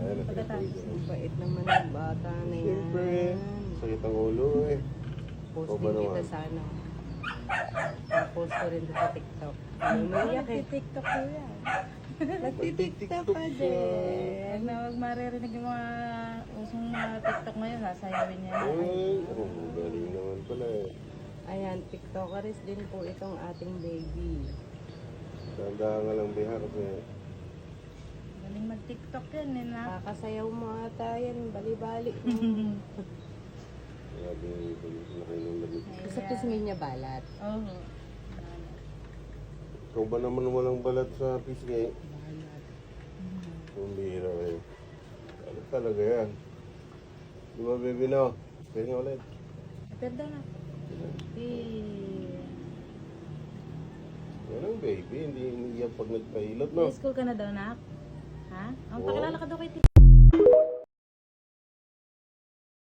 Pagkatapos. Ang bait naman ng bata na yan. Siyempre, sakit ang ulo eh. Post O ba din naman? kita sa ano. Post ko rin sa TikTok. Umiyak eh. Nagtitiktok ko yan. Nagtitiktok ka din. Huwag maririnig yung mga usong mga TikTok ngayon, sasayawin niya. Ay, galing naman pala eh. Ayan, TikTokeris din po itong ating baby. Tanda nga lang biha kasi Galing mag-TikTok yan, eh na. Kakasayaw mo ata yan, bali-bali. grabe yung laki ng lamig. Sa pisngi niya balat. Oo. Ikaw ba naman walang balat sa pisngi? Balat. Kung bihira eh. Ano talaga yan? Di ba baby no? Pwede nga ulit. Pero na. Yan ang baby, hindi iniiyak pag nagpailot no? School ka na daw, nak?